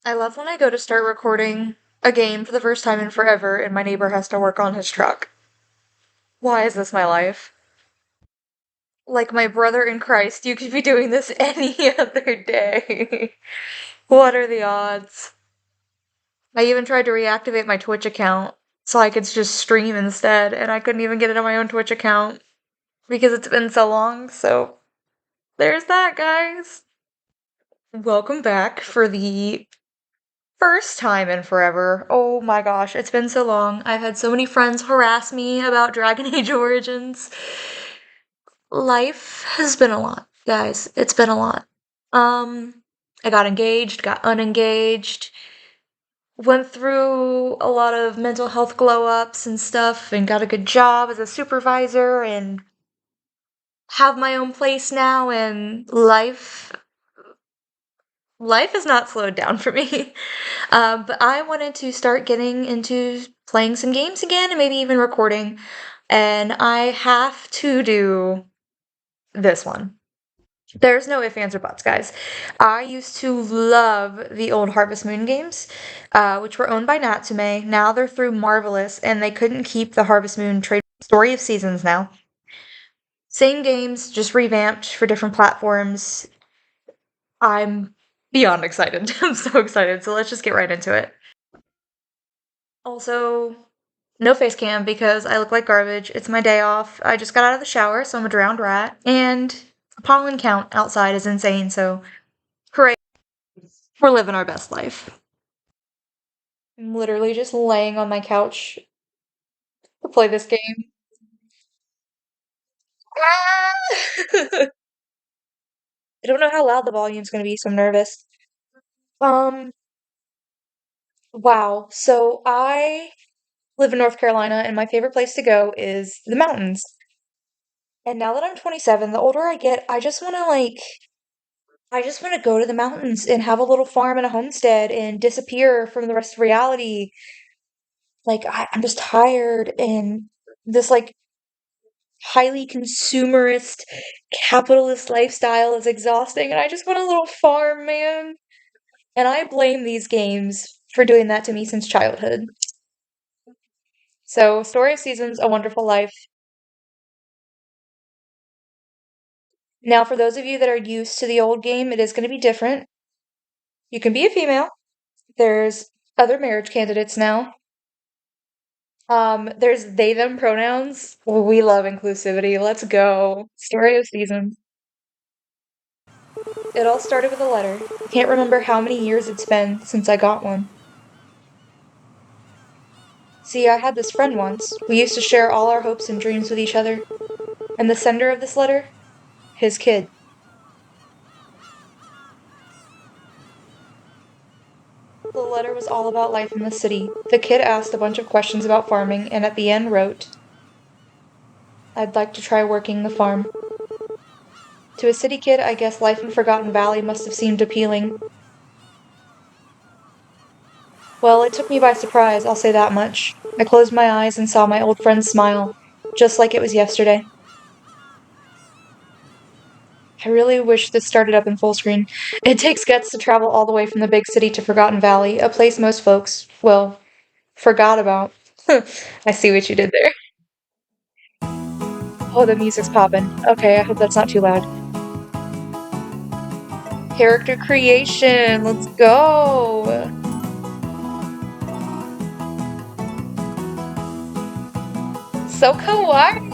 I love when I go to start recording a game for the first time in forever and my neighbor has to work on his truck. Why is this my life? Like my brother in Christ, you could be doing this any other day. What are the odds? I even tried to reactivate my Twitch account so I could just stream instead, and I couldn't even get it on my own Twitch account because it's been so long, so there's that, guys. Welcome back for the first time in forever. Oh my gosh, it's been so long. I've had so many friends harass me about Dragon Age Origins. Life has been a lot, guys. It's been a lot. I got engaged, got unengaged, went through a lot of mental health glow ups and stuff, and got a good job as a supervisor, and have my own place now, and life has not slowed down for me. But I wanted to start getting into playing some games again and maybe even recording. And I have to do this one. There's no ifs, ands, or buts, guys. I used to love the old Harvest Moon games, which were owned by Natsume. Now they're through Marvelous, and they couldn't keep the Harvest Moon trade Story of Seasons now. Same games, just revamped for different platforms. I'm beyond excited. I'm so excited. So let's just get right into it. Also, no face cam because I look like garbage. It's my day off. I just got out of the shower, so I'm a drowned rat. And the pollen count outside is insane, so hooray. We're living our best life. I'm literally just laying on my couch to play this game. Ah! I don't know how loud the volume's gonna be, so I'm nervous. Um, wow. So I live in North Carolina, and my favorite place to go is the mountains. And now that I'm 27, the older I get, I just want to go to the mountains and have a little farm and a homestead and disappear from the rest of reality. I'm just tired, and this highly consumerist capitalist lifestyle is exhausting, and I just want a little farm, man. And I blame these games for doing that to me since childhood. So, Story of Seasons, A Wonderful Life. Now, for those of you that are used to the old game, it is going to be different. You can be a female. There's other marriage candidates now. There's they them pronouns. We love inclusivity. Let's go. Story of Seasons. It all started with a letter. Can't remember how many years it's been since I got one. See, I had this friend once. We used to share all our hopes and dreams with each other. And the sender of this letter? His kid. The letter was all about life in the city. The kid asked a bunch of questions about farming and at the end wrote, I'd like to try working the farm. To a city kid, I guess life in Forgotten Valley must have seemed appealing. Well, it took me by surprise, I'll say that much. I closed my eyes and saw my old friend smile, just like it was yesterday. I really wish this started up in full screen. It takes guts to travel all the way from the big city to Forgotten Valley, a place most folks, well, forgot about. I see what you did there. Oh, the music's popping. Okay, I hope that's not too loud. Character creation, let's go! So kawaii!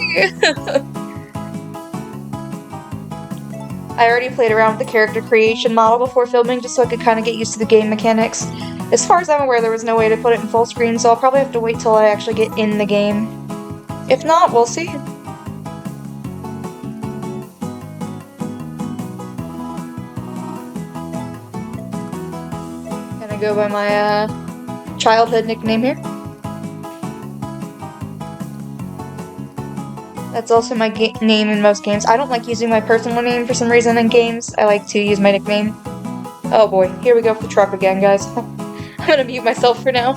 I already played around with the character creation model before filming just so I could kind of get used to the game mechanics. As far as I'm aware, there was no way to put it in full screen, so I'll probably have to wait till I actually get in the game. If not, we'll see. Gonna go by my childhood nickname here. That's also my name in most games. I don't like using my personal name for some reason in games. I like to use my nickname. Oh boy, here we go with the truck again, guys. I'm gonna mute myself for now.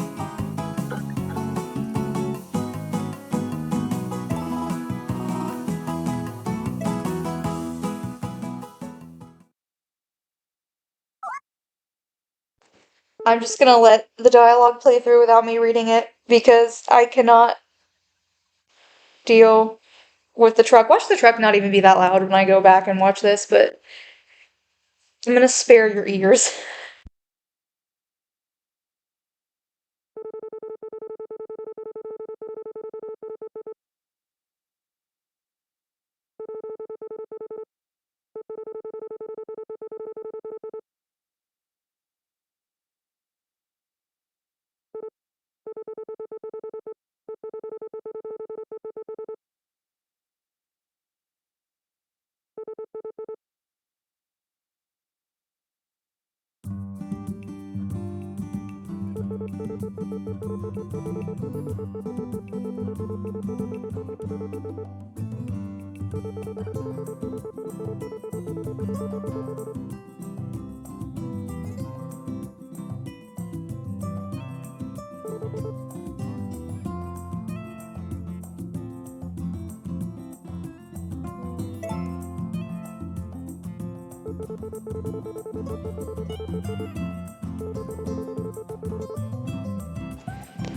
I'm just gonna let the dialogue play through without me reading it because I cannot deal with the truck. Watch the truck not even be that loud when I go back and watch this, but I'm gonna spare your ears.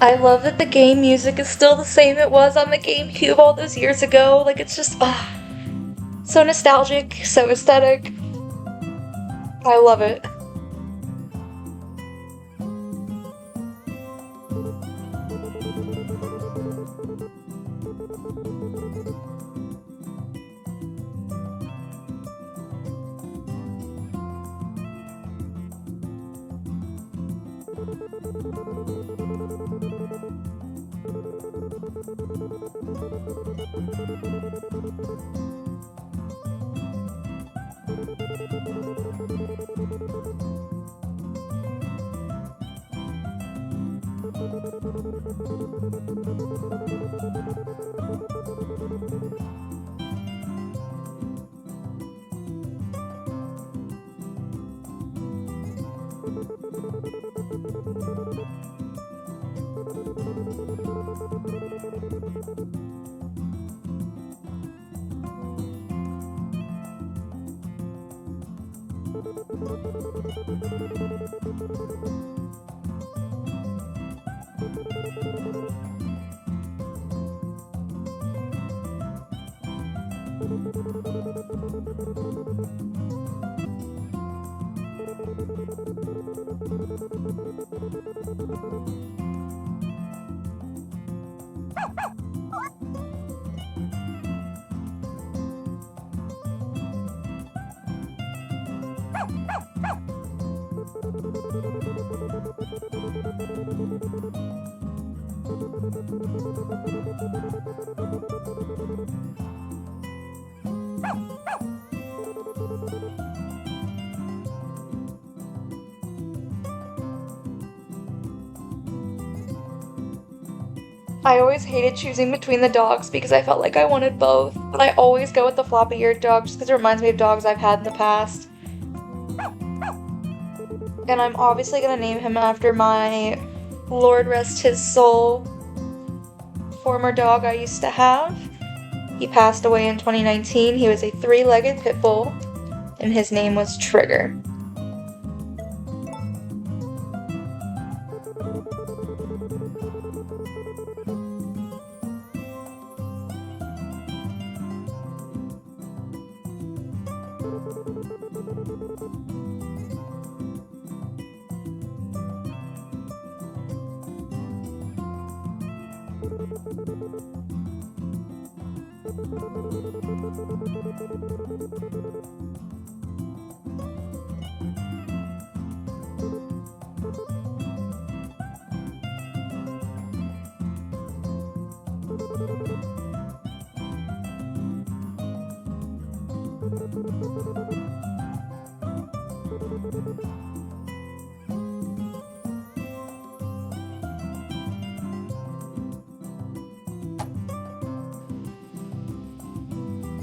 I love that the game music is still the same it was on the GameCube all those years ago. Like, it's just, so nostalgic, so aesthetic. I love it. I always hated choosing between the dogs because I felt like I wanted both, but I always go with the floppy-eared dog just because it reminds me of dogs I've had in the past. And I'm obviously gonna name him after my Lord rest his soul former dog I used to have. He passed away in 2019. He was a 3-legged pit bull, and his name was Trigger.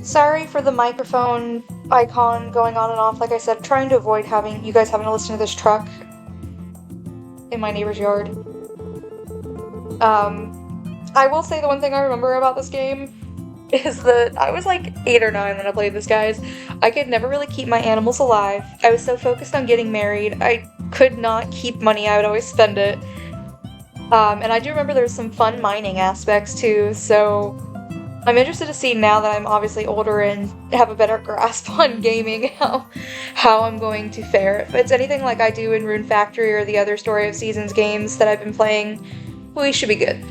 Sorry for the microphone icon going on and off. Like I said, trying to avoid having you guys having to listen to this truck in my neighbor's yard. I will say the one thing I remember about this game is that I was like 8 or 9 when I played this, guys. I could never really keep my animals alive. I was so focused on getting married, I could not keep money. I would always spend it. And I do remember there's some fun mining aspects too, so I'm interested to see now that I'm obviously older and have a better grasp on gaming how I'm going to fare. If it's anything like I do in Rune Factory or the other Story of Seasons games that I've been playing, we should be good.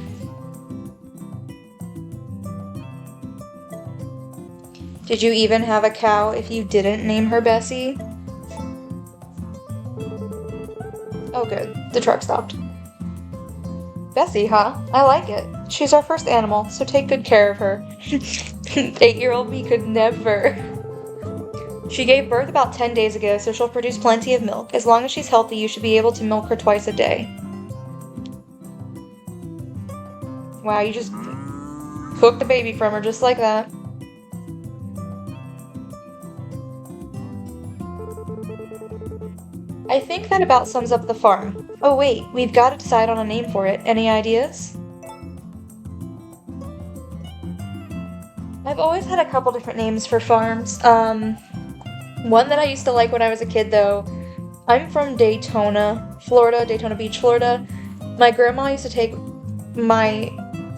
Did you even have a cow if you didn't name her Bessie? Oh good, the truck stopped. Bessie, huh? I like it. She's our first animal, so take good care of her. 8-year-old me could never. She gave birth about 10 days ago, so she'll produce plenty of milk. As long as she's healthy, you should be able to milk her twice a day. Wow, you just took the baby from her just like that. I think that about sums up the farm. Oh wait, we've got to decide on a name for it. Any ideas? I've always had a couple different names for farms. One that I used to like when I was a kid though, I'm from Daytona, Florida, Daytona Beach, Florida. My grandma used to take my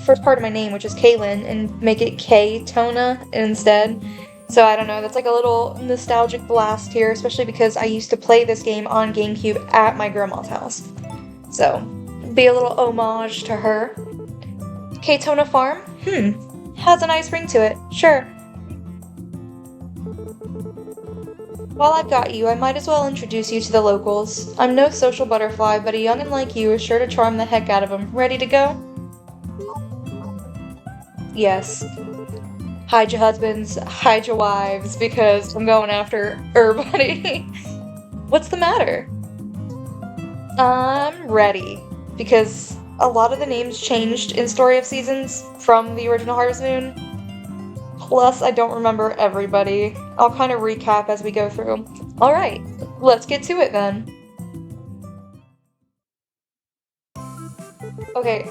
first part of my name, which is Kaylin, and make it K-Tona instead. So I don't know, that's like a little nostalgic blast here, especially because I used to play this game on GameCube at my grandma's house. So, be a little homage to her. K-Tona Farm? Has a nice ring to it, sure. While I've got you, I might as well introduce you to the locals. I'm no social butterfly, but a young'un like you is sure to charm the heck out of them. Ready to go? Yes. Hide your husbands, hide your wives, because I'm going after everybody. What's the matter? I'm ready, because a lot of the names changed in Story of Seasons from the original Harvest Moon. Plus, I don't remember everybody. I'll kind of recap as we go through. Alright, let's get to it then. Okay.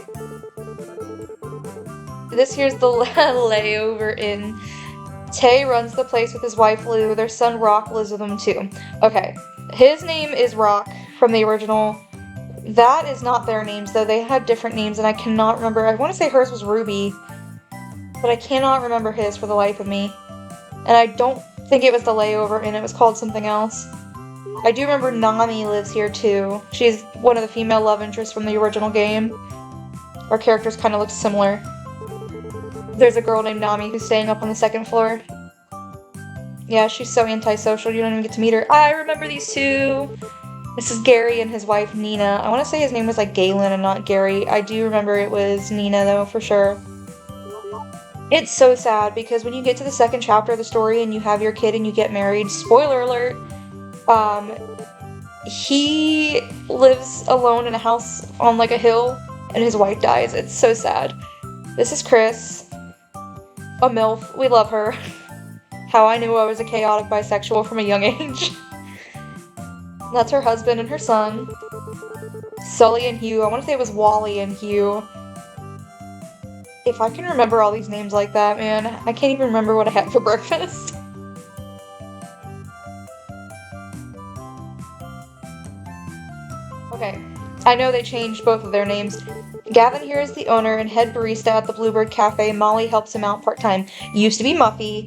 This here's the layover inn. Tay runs the place with his wife Lou. Their son Rock lives with them too. Okay, his name is Rock from the original. That is not their names though. They had different names and I cannot remember. I want to say hers was Ruby, but I cannot remember his for the life of me. And I don't think it was the layover inn. It was called something else. I do remember Nami lives here too. She's one of the female love interests from the original game. Our characters kind of look similar. There's a girl named Nami who's staying up on the second floor. Yeah, she's so antisocial, you don't even get to meet her. I remember these two! This is Gary and his wife, Nina. I want to say his name was like Galen and not Gary. I do remember it was Nina, though, for sure. It's so sad, because when you get to the second chapter of the story and you have your kid and you get married, spoiler alert, he lives alone in a house on like a hill and his wife dies. It's so sad. This is Chris. A MILF. We love her. How I knew I was a chaotic bisexual from a young age. That's her husband and her son. Sully and Hugh. I want to say it was Wally and Hugh. If I can remember all these names like that, man. I can't even remember what I had for breakfast. Okay. I know they changed both of their names. Gavin here is the owner and head barista at the Bluebird Cafe. Molly helps him out part-time. Used to be Muffy.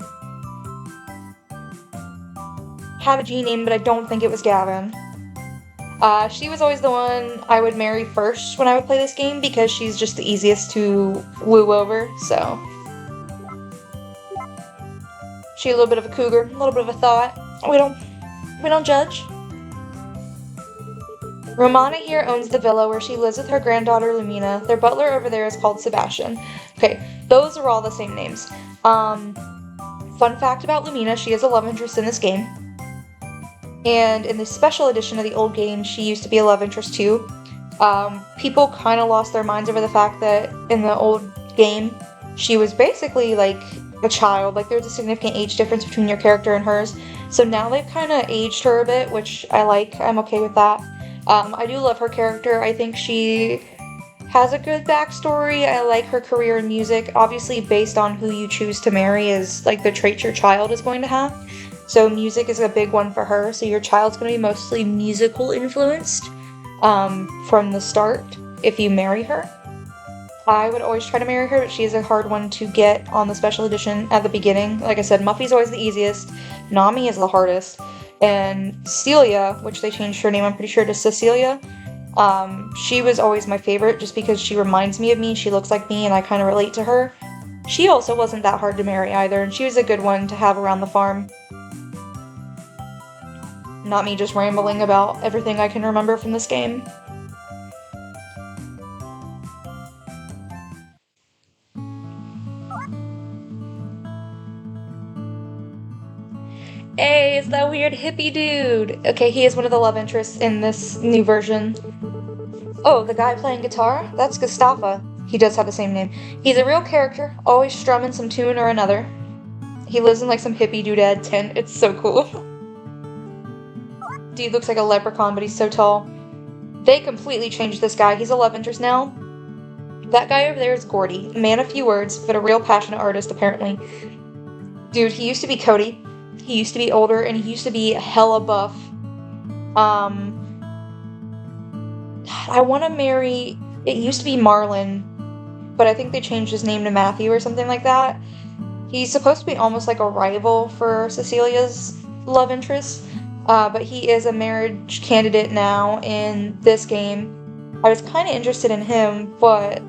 Had a G name, but I don't think it was Gavin. She was always the one I would marry first when I would play this game because she's just the easiest to woo over, so. She a little bit of a cougar, a little bit of a thought. We don't judge. Romana here owns the villa where she lives with her granddaughter Lumina. Their butler over there is called Sebastian. Okay, those are all the same names. Fun fact about Lumina, she is a love interest in this game. And in the special edition of the old game, she used to be a love interest too. People kind of lost their minds over the fact that in the old game, she was basically like a child. Like there's a significant age difference between your character and hers. So now they've kind of aged her a bit, which I like. I'm okay with that. I do love her character. I think she has a good backstory. I like her career in music. Obviously, based on who you choose to marry is like the trait your child is going to have. So music is a big one for her. So your child's going to be mostly musical influenced from the start if you marry her. I would always try to marry her, but she is a hard one to get on the special edition at the beginning. Like I said, Muffy's always the easiest. Nami is the hardest. And Celia, which they changed her name, I'm pretty sure, to Cecilia. She was always my favorite just because she reminds me of me, she looks like me, and I kind of relate to her. She also wasn't that hard to marry either, and she was a good one to have around the farm. Not me just rambling about everything I can remember from this game. Hey, it's that weird hippie dude! Okay, he is one of the love interests in this new version. Oh, the guy playing guitar? That's Gustafa. He does have the same name. He's a real character, always strumming some tune or another. He lives in like some hippie doodad tent. It's so cool. Dude looks like a leprechaun, but he's so tall. They completely changed this guy. He's a love interest now. That guy over there is Gordy. A man of few words, but a real passionate artist, apparently. Dude, he used to be Cody. He used to be older, and he used to be hella buff. I want to marry... It used to be Marlon, but I think they changed his name to Matthew or something like that. He's supposed to be almost like a rival for Cecilia's love interest, but he is a marriage candidate now in this game. I was kind of interested in him, but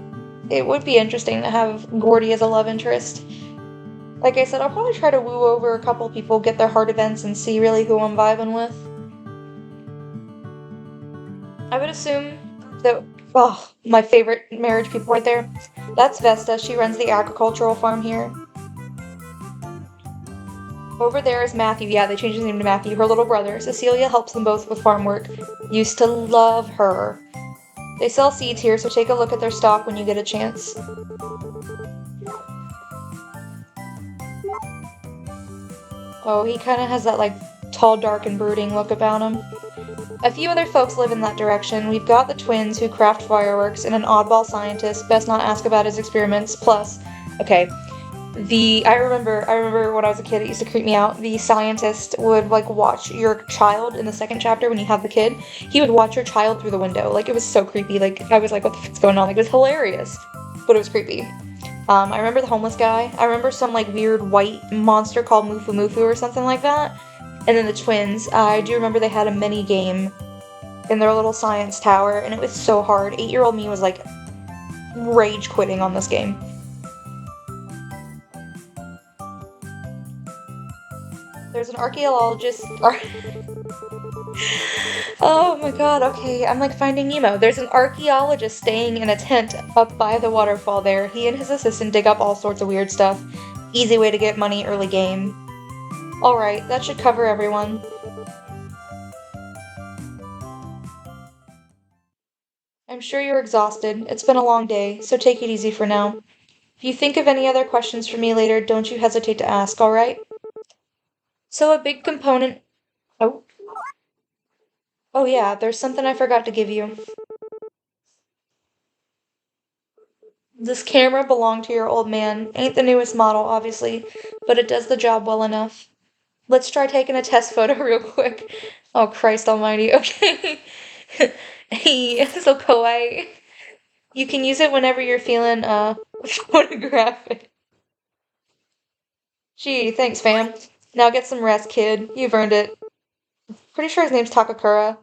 it would be interesting to have Gordy as a love interest. Like I said, I'll probably try to woo over a couple people, get their heart events, and see really who I'm vibing with. I would assume that, oh, my favorite marriage people right there. That's Vesta. She runs the agricultural farm here. Over there is Matthew. Yeah, they changed his name to Matthew. Her little brother. Cecilia helps them both with farm work. Used to love her. They sell seeds here, so take a look at their stock when you get a chance. Oh, he kind of has that, like, tall, dark, and brooding look about him. A few other folks live in that direction. We've got the twins who craft fireworks and an oddball scientist. Best not ask about his experiments. Plus, okay, I remember when I was a kid, it used to creep me out. The scientist would, like, watch your child in the second chapter when you have the kid. He would watch your child through the window. Like, it was so creepy. Like, I was like, what the fuck's going on? Like, it was hilarious, but it was creepy. I remember the homeless guy. I remember some, like, weird white monster called Mufu Mufu or something like that. And then the twins. I do remember they had a mini game in their little science tower, and it was so hard. 8-year-old me was, like, rage quitting on this game. There's an archaeologist. Oh my god, okay, I'm like Finding Nemo. There's an archaeologist staying in a tent up by the waterfall there. He and his assistant dig up all sorts of weird stuff. Easy way to get money early game. Alright, that should cover everyone. I'm sure you're exhausted. It's been a long day, so take it easy for now. If you think of any other questions for me later, don't you hesitate to ask, alright? So a big component... Oh yeah, there's something I forgot to give you. This camera belonged to your old man. Ain't the newest model, obviously, but it does the job well enough. Let's try taking a test photo real quick. Oh, Christ almighty. Okay. Hey, so kawaii. You can use it whenever you're feeling, photographic. Gee, thanks, fam. Now get some rest, kid. You've earned it. Pretty sure his name's Takakura.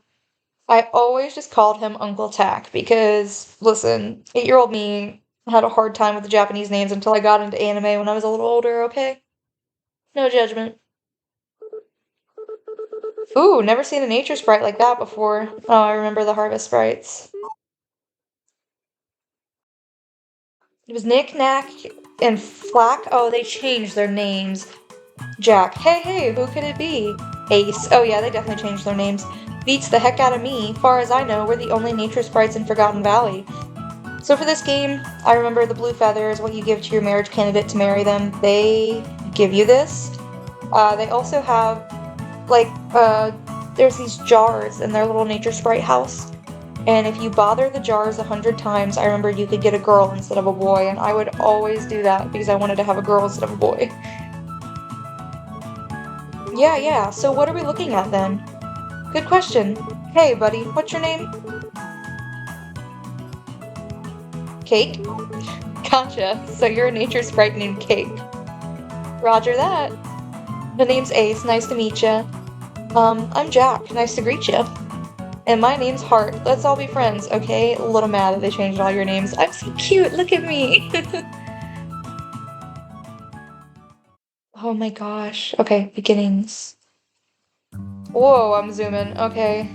I always just called him Uncle Tak because, listen, 8-year-old me had a hard time with the Japanese names until I got into anime when I was a little older, okay? No judgment. Ooh, never seen a nature sprite like that before. Oh, I remember the harvest sprites. It was Knick Knack and Flack. Oh, they changed their names. Jack. Hey, who could it be? Ace. Oh yeah, they definitely changed their names. Beats the heck out of me. Far as I know, we're the only nature sprites in Forgotten Valley. So for this game, I remember the blue feather is what you give to your marriage candidate to marry them. They give you this. They also have, like, there's these jars in their little nature sprite house. And if you bother the jars 100 times, I remember you could get a girl instead of a boy. And I would always do that because I wanted to have a girl instead of a boy. Yeah. So what are we looking at then? Good question. Hey, buddy, what's your name? Cake? Gotcha. So you're a nature sprite named Cake. Roger that. The name's Ace. Nice to meet ya. I'm Jack. Nice to greet ya. And my name's Heart. Let's all be friends, okay? A little mad that they changed all your names. I'm so cute. Look at me. Oh my gosh. Okay, beginnings. Whoa, I'm zooming. Okay.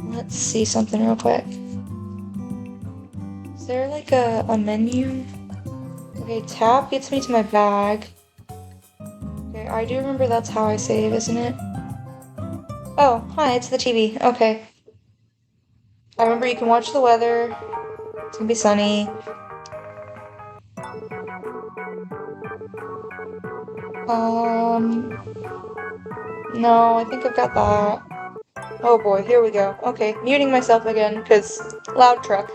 Let's see something real quick. Is there like a menu? Okay, tap gets me to my bag. Okay, I do remember that's how I save, isn't it? Oh, hi, it's the TV. Okay. I remember you can watch the weather. It's gonna be sunny. No, I think I've got that. Oh boy, here we go. Okay, muting myself again, because loud truck.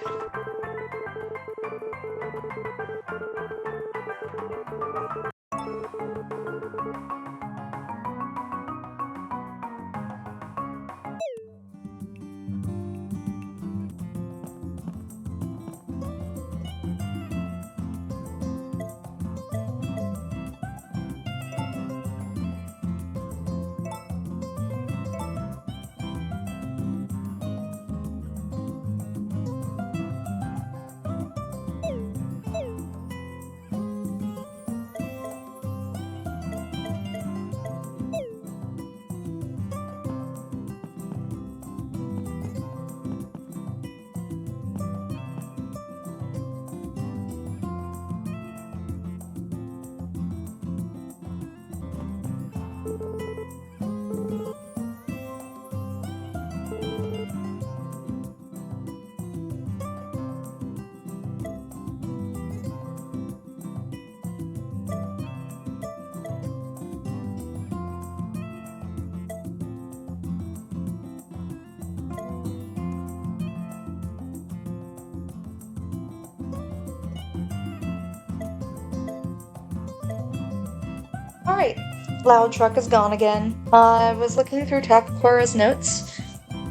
Alright, loud truck is gone again. I was looking through Takakura's notes.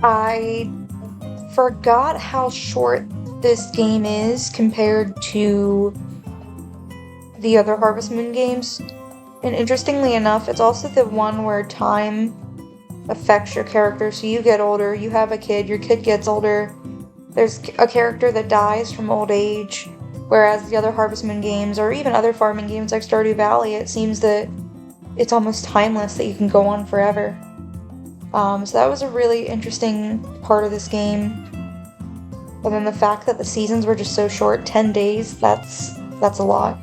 I forgot how short this game is compared to the other Harvest Moon games. And interestingly enough, it's also the one where time affects your character. So you get older, you have a kid, your kid gets older. There's a character that dies from old age. Whereas the other Harvest Moon games, or even other farming games like Stardew Valley, it seems that it's almost timeless, that you can go on forever. So that was a really interesting part of this game. And then the fact that the seasons were just so short, 10 days, that's a lot.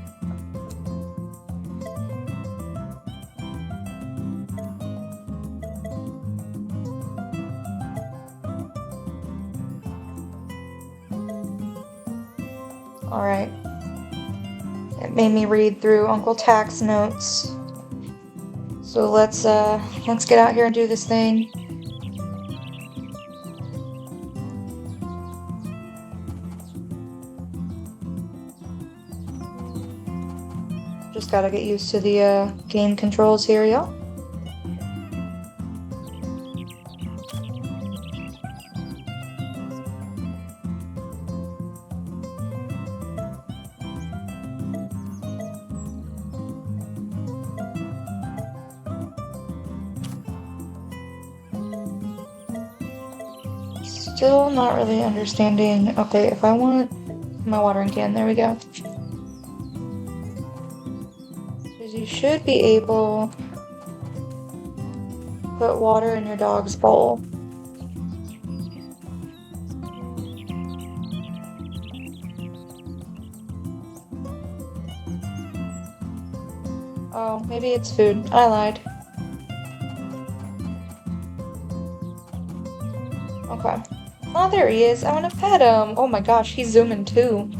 Alright. It made me read through Uncle Tack's notes. So let's get out here and do this thing. Just gotta get used to the game controls here, y'all. Still not really understanding. Okay, if I want my watering can, there we go. Because you should be able to put water in your dog's bowl. Oh, maybe it's food. I lied. Okay. Oh, there he is. I want to pet him. Oh my gosh, he's zooming too.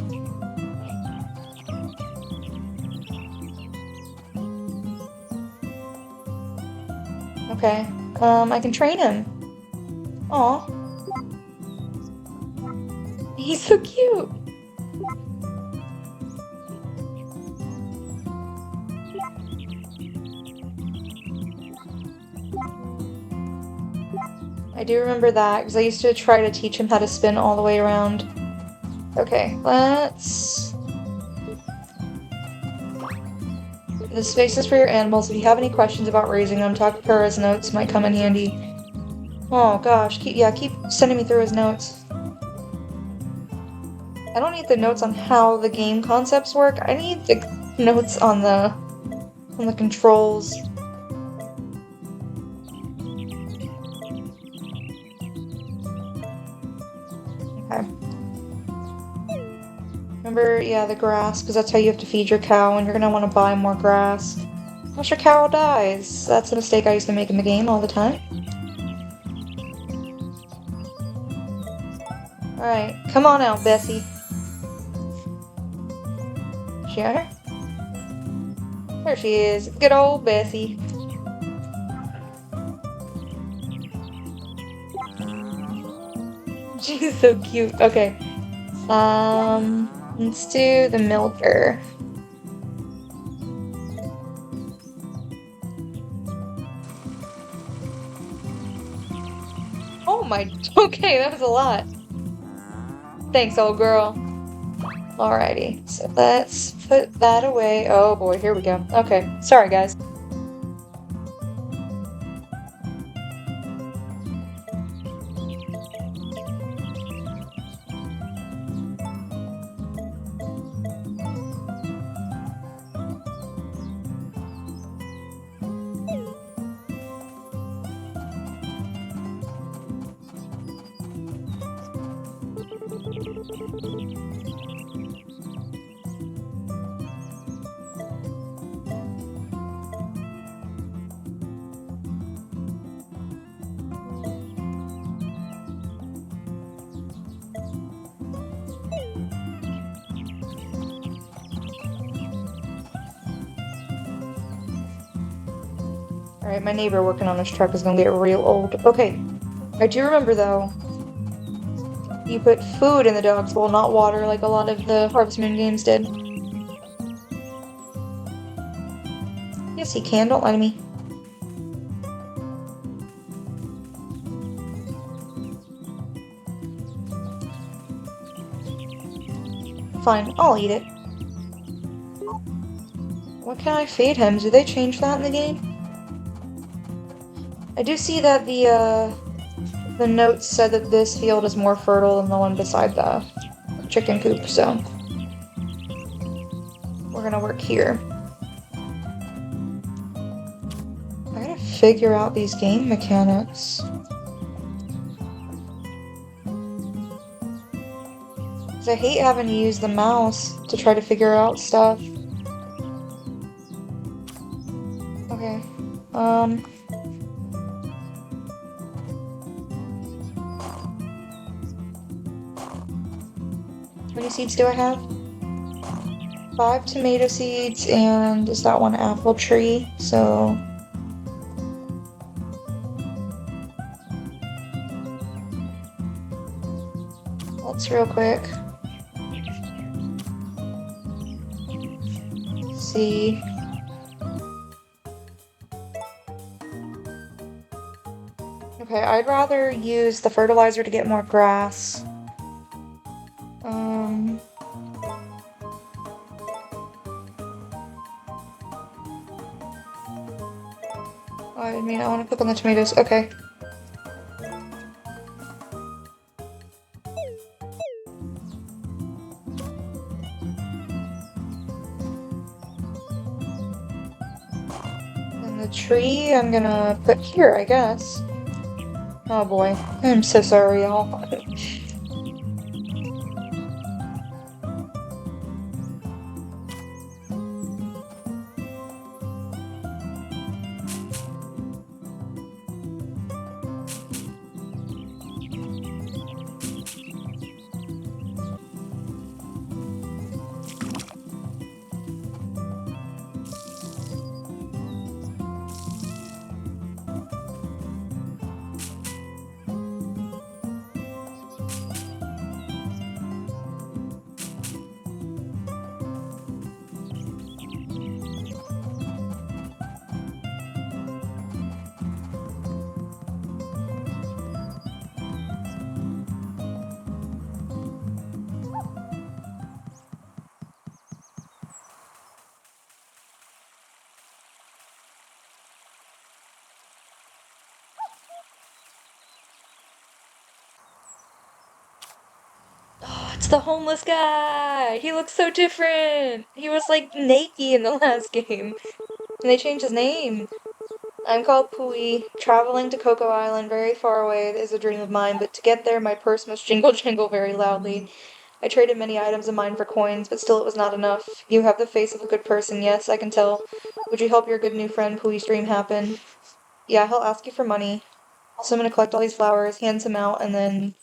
Okay. I can train him. Aw. He's so cute. I do remember that, because I used to try to teach him how to spin all the way around. Okay, let's... The spaces for your animals. If you have any questions about raising them, talk to Kura's notes might come in handy. Oh gosh, keep sending me through his notes. I don't need the notes on how the game concepts work. I need the notes on the controls. Okay. Remember, yeah, the grass, because that's how you have to feed your cow, and you're gonna want to buy more grass. Unless your cow dies. That's a mistake I used to make in the game all the time. Alright, come on out, Bessie. Sure. There she is. Good old Bessie. She's so cute. Okay. Let's do the milker. Oh my, okay, that was a lot. Thanks, old girl. Alrighty, so let's put that away. Oh boy, here we go. Okay, sorry guys. Alright, my neighbor working on his truck is gonna get real old. Okay, I do remember though, you put food in the dog's bowl, not water like a lot of the Harvest Moon games did. Yes, he can, don't lie to me. Fine, I'll eat it. What can I feed him? Do they change that in the game? I do see that the notes said that this field is more fertile than the one beside the chicken coop, so we're gonna work here. I gotta figure out these game mechanics. 'Cause I hate having to use the mouse to try to figure out stuff. Okay, how many seeds do I have? 5 tomato seeds, and is that one apple tree? So let's real quick see. Okay, I'd rather use the fertilizer to get more grass. I mean, I want to cook on the tomatoes. Okay. And the tree I'm gonna put here, I guess. Oh boy, I'm so sorry, y'all. It's the homeless guy! He looks so different! He was like naked in the last game. And they changed his name. I'm called Pui. Traveling to Cocoa Island, very far away, is a dream of mine, but to get there, my purse must jingle jingle very loudly. I traded many items of mine for coins, but still it was not enough. You have the face of a good person, yes, I can tell. Would you help your good new friend Pui's dream happen? Yeah, he'll ask you for money. So I'm gonna collect all these flowers, hand some out, and then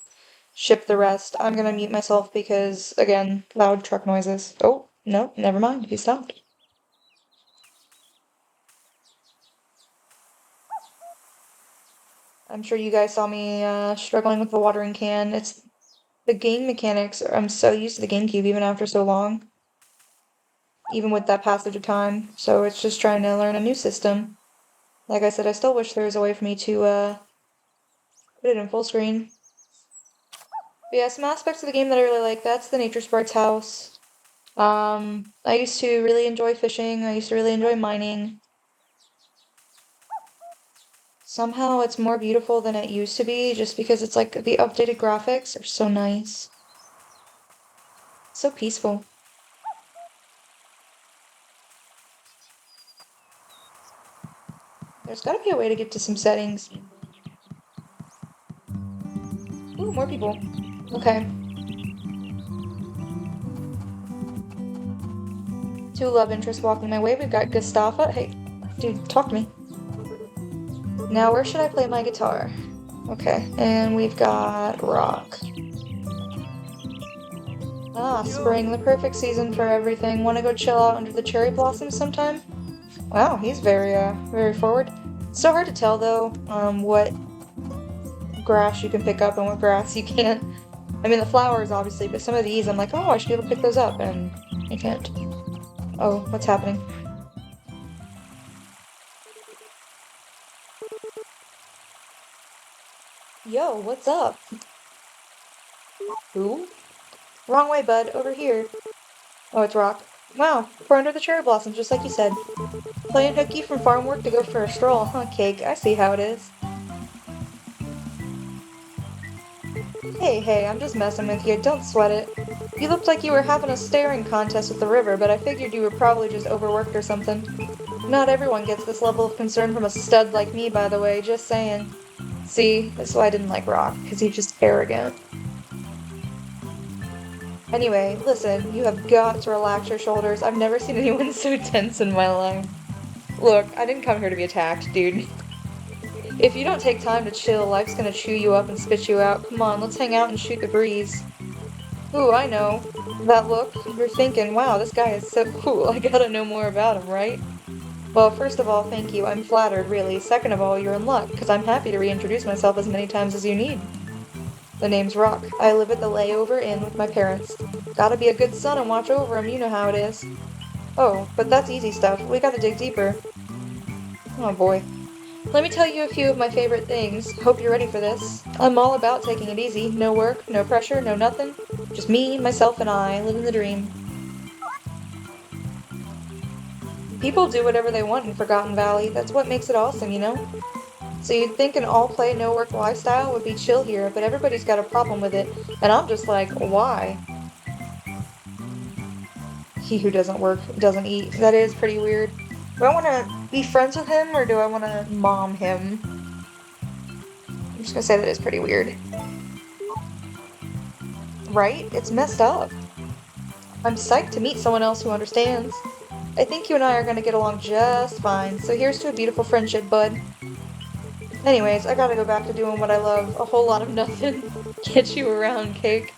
ship the rest. I'm gonna mute myself because, again, loud truck noises. Oh, no, never mind, he stopped. I'm sure you guys saw me struggling with the watering can. It's the game mechanics. I'm so used to the GameCube even after so long. Even with that passage of time. So it's just trying to learn a new system. Like I said, I still wish there was a way for me to put it in full screen. But yeah, some aspects of the game that I really like, that's the Nature Sprite's house. I used to really enjoy fishing. I used to really enjoy mining. Somehow it's more beautiful than it used to be, just because it's like the updated graphics are so nice. So peaceful. There's gotta be a way to get to some settings. Ooh, more people. Okay. Two love interests walking my way. We've got Gustafa. Hey, dude, talk to me. Now, where should I play my guitar? Okay, and we've got Rock. Ah, spring, the perfect season for everything. Want to go chill out under the cherry blossoms sometime? Wow, he's very forward. It's so hard to tell, though, what grass you can pick up and what grass you can't. I mean, the flowers, obviously, but some of these, I'm like, oh, I should be able to pick those up, and I can't. Oh, what's happening? Yo, what's up? Who? Wrong way, bud. Over here. Oh, it's Rock. Wow, we're under the cherry blossoms, just like you said. Playing hooky from farm work to go for a stroll. Huh, Cake? I see how it is. Hey, I'm just messing with you. Don't sweat it. You looked like you were having a staring contest with the river, but I figured you were probably just overworked or something. Not everyone gets this level of concern from a stud like me, by the way, just saying. See, that's why I didn't like Rock, because he's just arrogant. Anyway, listen, you have got to relax your shoulders. I've never seen anyone so tense in my life. Look, I didn't come here to be attacked, dude. If you don't take time to chill, life's gonna chew you up and spit you out. Come on, let's hang out and shoot the breeze. Ooh, I know. That look, you're thinking, wow, this guy is so cool, I gotta know more about him, right? Well, first of all, thank you, I'm flattered, really. Second of all, you're in luck, because I'm happy to reintroduce myself as many times as you need. The name's Rock. I live at the Layover Inn with my parents. Gotta be a good son and watch over him, you know how it is. Oh, but that's easy stuff. We gotta dig deeper. Oh boy. Let me tell you a few of my favorite things. Hope you're ready for this. I'm all about taking it easy. No work, no pressure, no nothing. Just me, myself, and I, living the dream. People do whatever they want in Forgotten Valley. That's what makes it awesome, you know? So you'd think an all-play, no-work lifestyle would be chill here, but everybody's got a problem with it. And I'm just like, why? He who doesn't work doesn't eat. That is pretty weird. Do I want to be friends with him, or do I want to mom him? I'm just gonna say that is pretty weird. Right? It's messed up. I'm psyched to meet someone else who understands. I think you and I are gonna get along just fine, so here's to a beautiful friendship, bud. Anyways, I gotta go back to doing what I love. A whole lot of nothing. Get you around, Cake.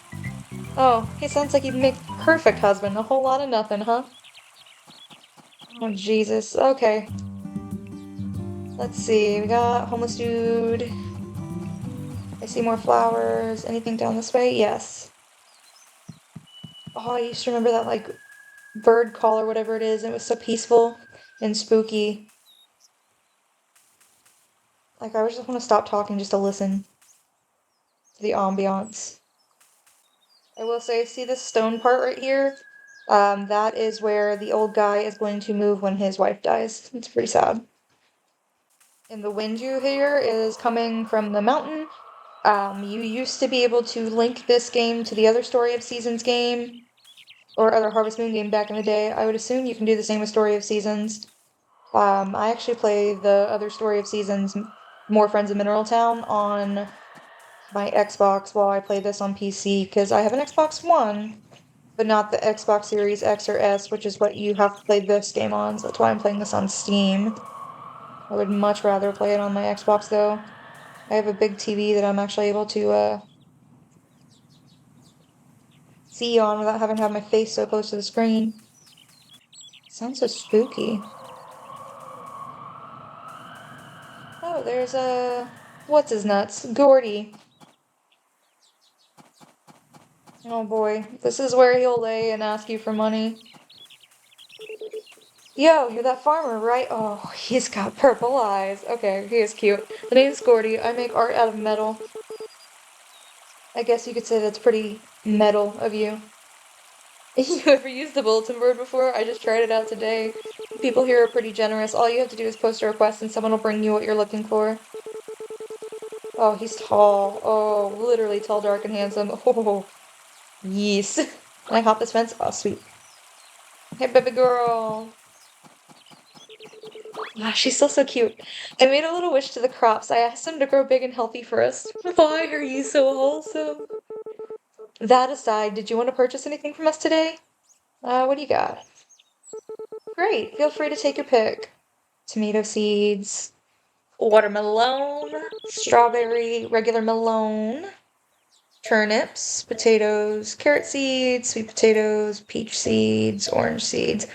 Oh, he sounds like he'd make the perfect husband. A whole lot of nothing, huh? Oh, Jesus. Okay. Let's see. We got homeless dude. I see more flowers. Anything down this way? Yes. Oh, I used to remember that, like, bird call or whatever it is. It was so peaceful and spooky. Like, I just want to stop talking just to listen to the ambiance. I will say, see this stone part right here? That is where the old guy is going to move when his wife dies. It's pretty sad. And the wind you hear is coming from the mountain. You used to be able to link this game to the other Story of Seasons game or other Harvest Moon game back in the day. I would assume you can do the same with Story of Seasons. I actually play the other Story of Seasons, More Friends in Mineral Town, on my Xbox while I play this on PC because I have an Xbox One, but not the Xbox Series X or S, which is what you have to play this game on. So that's why I'm playing this on Steam. I would much rather play it on my Xbox though. I have a big TV that I'm actually able to see on without having to have my face so close to the screen. It sounds so spooky. Oh, there's a what's his nuts? Gordy. Oh boy, this is where he'll lay and ask you for money. Yo, you're that farmer, right? Oh, he's got purple eyes. Okay, he is cute. The name's Gordy. I make art out of metal. I guess you could say that's pretty metal of you. You ever used the bulletin board before? I just tried it out today. People here are pretty generous. All you have to do is post a request and someone will bring you what you're looking for. Oh, he's tall. Oh, literally tall, dark, and handsome. Oh, yes. Can I hop this fence? Oh, sweet. Hey, baby girl. Ah, she's still so cute. I made a little wish to the crops. I asked them to grow big and healthy for us. Why are you so wholesome? That aside, did you want to purchase anything from us today? What do you got? Great, feel free to take your pick. Tomato seeds, watermelon, strawberry, regular melon, turnips, potatoes, carrot seeds, sweet potatoes, peach seeds, orange seeds.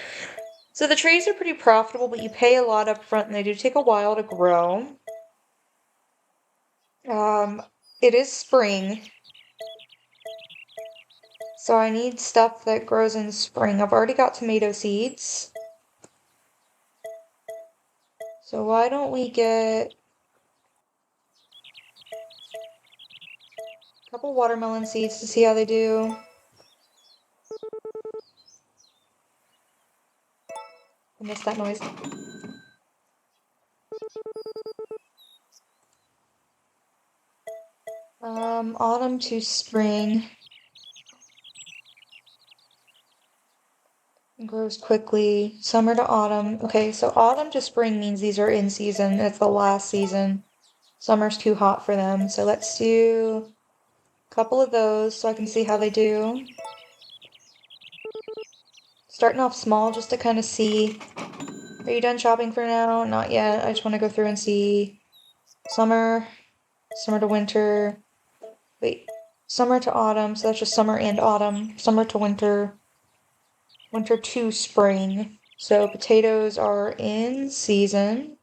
So the trees are pretty profitable, but you pay a lot up front and they do take a while to grow. It is spring, so I need stuff that grows in spring. I've already got tomato seeds. So why don't we get a couple watermelon seeds to see how they do. I missed that noise. Autumn to spring. It grows quickly. Summer to autumn. Okay, so autumn to spring means these are in season. It's the last season. Summer's too hot for them. So let's do a couple of those so I can see how they do. Starting off small just to kind of see. Are you done shopping for now? Not yet. I just want to go through and see. Summer. Summer to winter. Wait. Summer to autumn. So that's just summer and autumn. Summer to winter. Winter to spring. So potatoes are in season.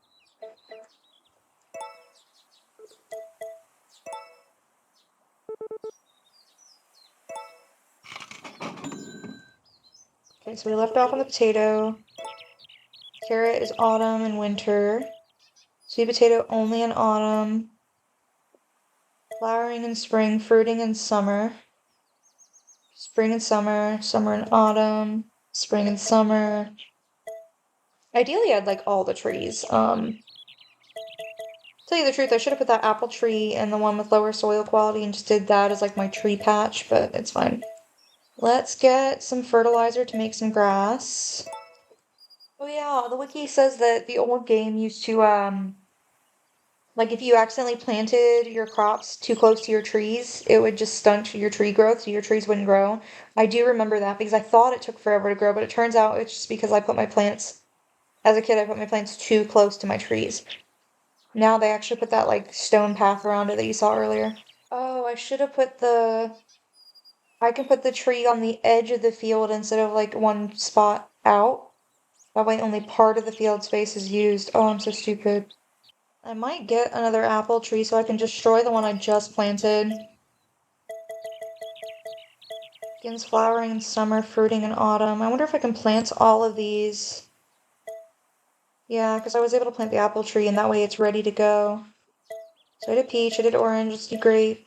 Okay, so we left off on the potato. Carrot is autumn and winter. Sweet potato only in autumn. Flowering in spring, fruiting in summer. Spring and summer, summer and autumn, spring and summer. Ideally, I'd like all the trees. Tell you the truth, I should have put that apple tree and the one with lower soil quality and just did that as like my tree patch, but it's fine. Let's get some fertilizer to make some grass. Oh yeah, the wiki says that the old game used to, like if you accidentally planted your crops too close to your trees, it would just stunt your tree growth, so your trees wouldn't grow. I do remember that because I thought it took forever to grow, but it turns out it's just because I put my plants, as a kid, I put my plants too close to my trees. Now they actually put that like stone path around it that you saw earlier. Oh, I should have put I can put the tree on the edge of the field instead of like one spot out. That way only part of the field space is used. Oh, I'm so stupid. I might get another apple tree so I can destroy the one I just planted. Begins flowering in summer, fruiting in autumn. I wonder if I can plant all of these. Yeah, because I was able to plant the apple tree and that way it's ready to go. So I did peach, I did orange, let's do grape.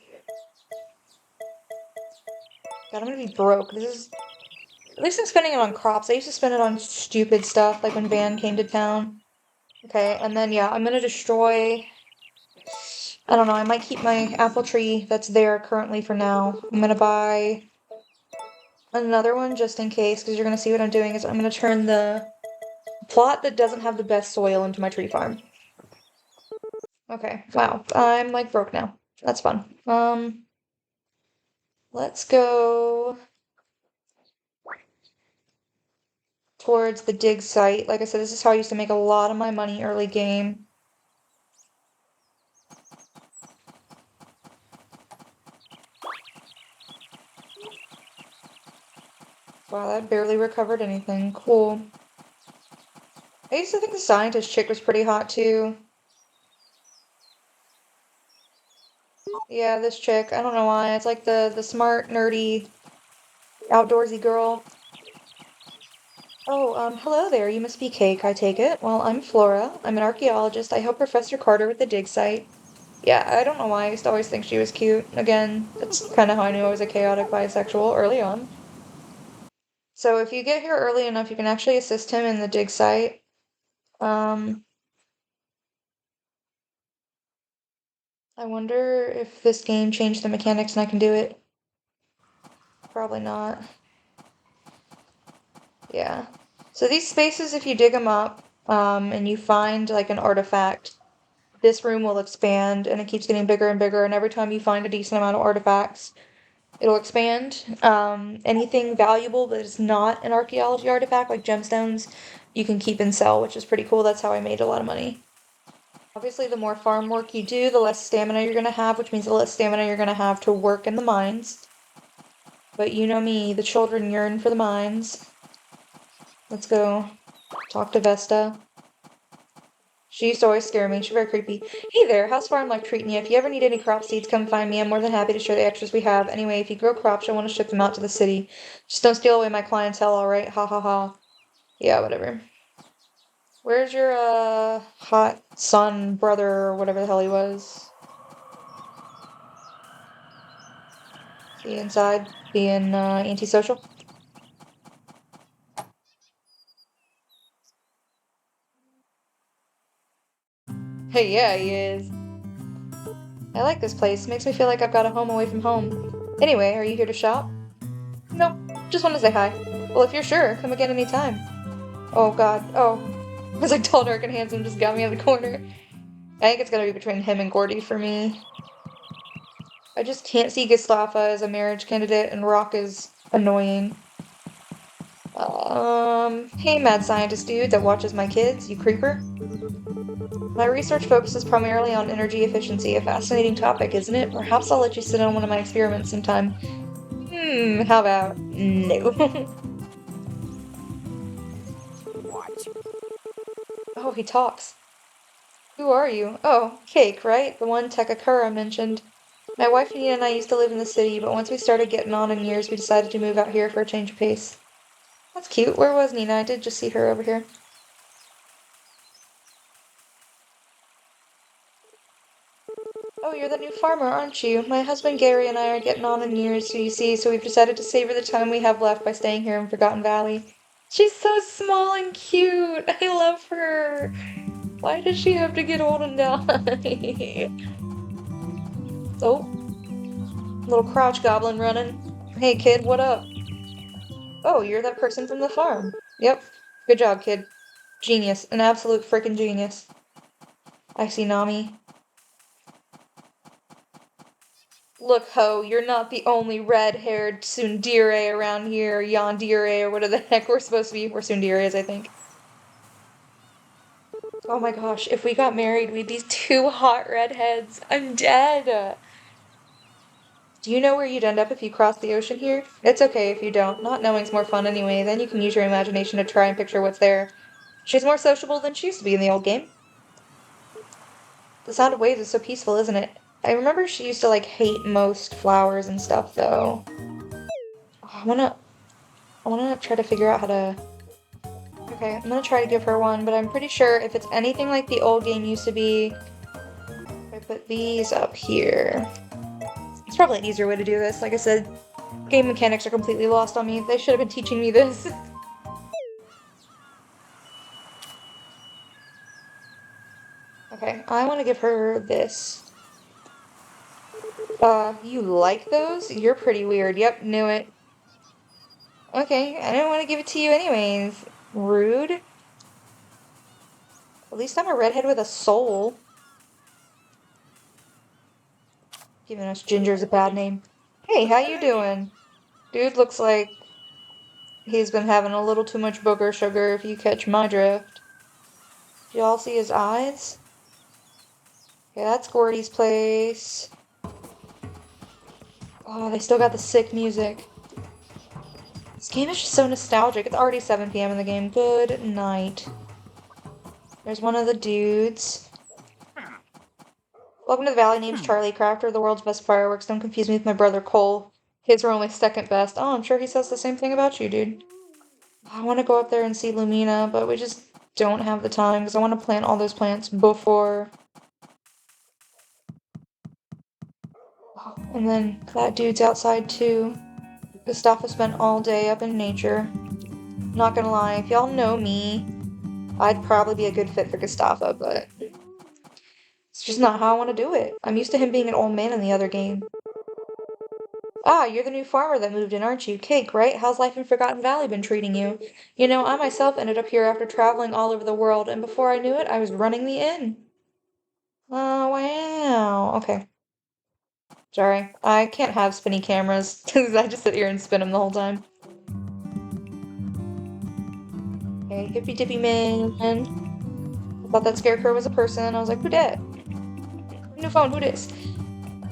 God, I'm gonna be broke. At least I'm spending it on crops. I used to spend it on stupid stuff, like when Van came to town. Okay, and then yeah, I'm gonna destroy I don't know, I might keep my apple tree that's there currently for now. I'm gonna buy another one just in case, because you're gonna see what I'm doing is I'm gonna turn the plot that doesn't have the best soil into my tree farm. Okay, wow, I'm like broke now. That's fun. Let's go towards the dig site. Like I said, this is how I used to make a lot of my money early game. Wow, that barely recovered anything. Cool. I used to think the scientist chick was pretty hot too. Yeah, this chick. I don't know why. It's like the smart, nerdy, outdoorsy girl. Oh, hello there. You must be Cake, I take it. Well, I'm Flora. I'm an archaeologist. I help Professor Carter with the dig site. Yeah, I don't know why. I used to always think she was cute. Again, that's kind of how I knew I was a chaotic bisexual early on. So if you get here early enough, you can actually assist him in the dig site. Um, I wonder if this game changed the mechanics and I can do it. Probably not. Yeah. So these spaces, if you dig them up, and you find like an artifact, this room will expand and it keeps getting bigger and bigger. And every time you find a decent amount of artifacts, it'll expand. Anything valuable that is not an archaeology artifact, like gemstones, you can keep and sell, which is pretty cool. That's how I made a lot of money. Obviously, the more farm work you do, the less stamina you're gonna have, which means the less stamina you're gonna have to work in the mines. But you know me, the children yearn for the mines. Let's go talk to Vesta. She used to always scare me. She's very creepy. Hey there, how's farm life treating you? If you ever need any crop seeds, come find me. I'm more than happy to share the extras we have. Anyway, if you grow crops, I want to ship them out to the city. Just don't steal away my clientele, alright? Ha ha ha. Yeah, whatever. Where's your, hot son, brother, or whatever the hell he was? Is he inside? Being, antisocial? Hey, yeah, he is. I like this place. Makes me feel like I've got a home away from home. Anyway, are you here to shop? Nope. Just want to say hi. Well, if you're sure, come again anytime. Oh god. Oh. I was like tall, dark, and handsome just got me in the corner. I think it's gonna be between him and Gordy for me. I just can't see Gislafa as a marriage candidate, and Rock is annoying. Hey, mad scientist dude that watches my kids, you creeper. My research focuses primarily on energy efficiency, a fascinating topic, isn't it? Perhaps I'll let you sit on one of my experiments sometime. How about no? Oh, he talks. Who are you? Oh, Cake, right? The one Takakura mentioned. My wife Nina and I used to live in the city, but once we started getting on in years, we decided to move out here for a change of pace. That's cute. Where was Nina? I did just see her over here. Oh, you're the new farmer, aren't you? My husband Gary and I are getting on in years, so you see, so we've decided to savor the time we have left by staying here in Forgotten Valley. She's so small and cute. I love her. Why does she have to get old and die? Oh, little crouch goblin running. Hey, kid, what up? Oh, you're that person from the farm. Yep. Good job, kid. Genius. An absolute freaking genius. I see Nami. Look, ho, you're not the only red-haired tsundere around here, yandere, or whatever the heck we're supposed to be. We're tsunderes, I think. Oh my gosh, if we got married, we'd be two hot redheads. I'm dead. Do you know where you'd end up if you crossed the ocean here? It's okay if you don't. Not knowing's more fun anyway. Then you can use your imagination to try and picture what's there. She's more sociable than she used to be in the old game. The sound of waves is so peaceful, isn't it? I remember she used to like hate most flowers and stuff though. Oh, I wanna try to figure out how to. Okay, I'm gonna try to give her one, but I'm pretty sure if it's anything like the old game used to be, if I put these up here. It's probably an easier way to do this. Like I said, game mechanics are completely lost on me. They should have been teaching me this. Okay, I want to give her this. You like those? You're pretty weird. Yep, knew it. Okay, I didn't want to give it to you anyways. Rude. At least I'm a redhead with a soul. Giving us gingers a bad name. Hey, how you doing? Dude looks like he's been having a little too much booger sugar, if you catch my drift. Y'all see his eyes? Okay, that's Gordy's place. Oh, they still got the sick music. This game is just so nostalgic. It's already 7 p.m. in the game. Good night. There's one of the dudes. Welcome to the valley. Name's Charlie, crafter of the world's best fireworks. Don't confuse me with my brother Cole. His were only second best. Oh, I'm sure he says the same thing about you, dude. I want to go up there and see Lumina, but we just don't have the time because I want to plant all those plants before. Oh, and then that dude's outside too. Gustavo spent all day up in nature. Not gonna lie, if y'all know me, I'd probably be a good fit for Gustavo, but it's just not how I want to do it. I'm used to him being an old man in the other game. Ah, you're the new farmer that moved in, aren't you? Cake, right? How's life in Forgotten Valley been treating you? You know, I myself ended up here after traveling all over the world, and before I knew it, I was running the inn. Oh, wow. Okay. Sorry. I can't have spinny cameras, because I just sit here and spin them the whole time. Okay, hippy dippy man. I thought that scarecrow was a person. I was like, who dat? New phone, who dis?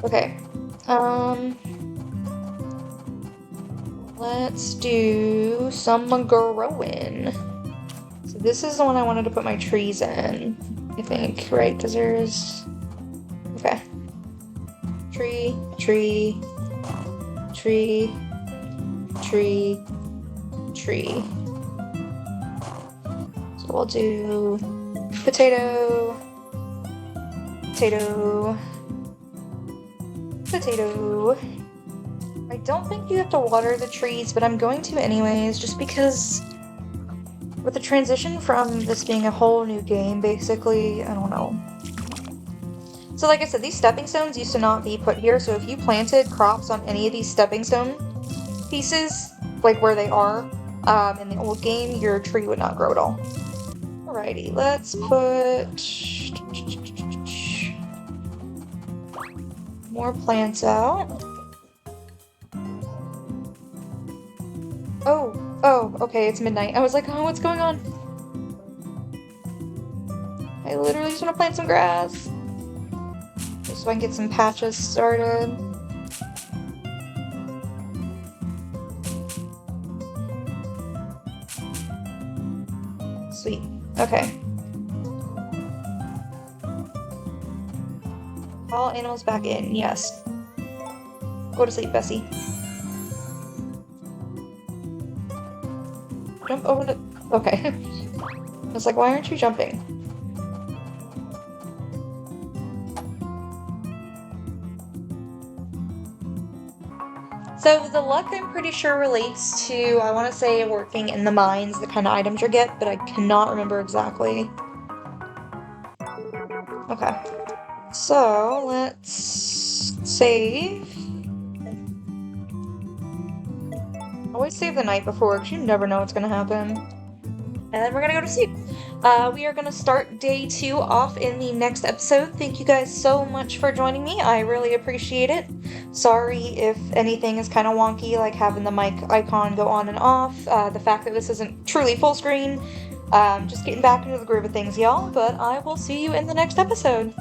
Okay. Let's do some growing. So this is the one I wanted to put my trees in, I think, right? Because there's... Okay. Tree, tree, tree, tree, tree. So we'll do potato, potato, potato. I don't think you have to water the trees, but I'm going to anyways, just because with the transition from this being a whole new game, basically, I don't know. So like I said, these stepping stones used to not be put here, so if you planted crops on any of these stepping stone pieces, like where they are in the old game, your tree would not grow at all. Alrighty, let's put more plants out. Oh, okay, it's midnight. I was like, oh, what's going on? I literally just want to plant some grass. Just so I can get some patches started. Sweet. Okay. All animals back in, yes. Go to sleep, Bessie. Jump over the... Okay. I was like, why aren't you jumping? So the luck, I'm pretty sure, relates to, I want to say, working in the mines, the kind of items you get, but I cannot remember exactly. Okay. So, let's save. Always save the night before, because you never know what's going to happen. And then we're going to go to sleep. We are going to start day 2 off in the next episode. Thank you guys so much for joining me. I really appreciate it. Sorry if anything is kind of wonky, like having the mic icon go on and off. The fact that this isn't truly full screen. Just getting back into the groove of things, y'all. But I will see you in the next episode.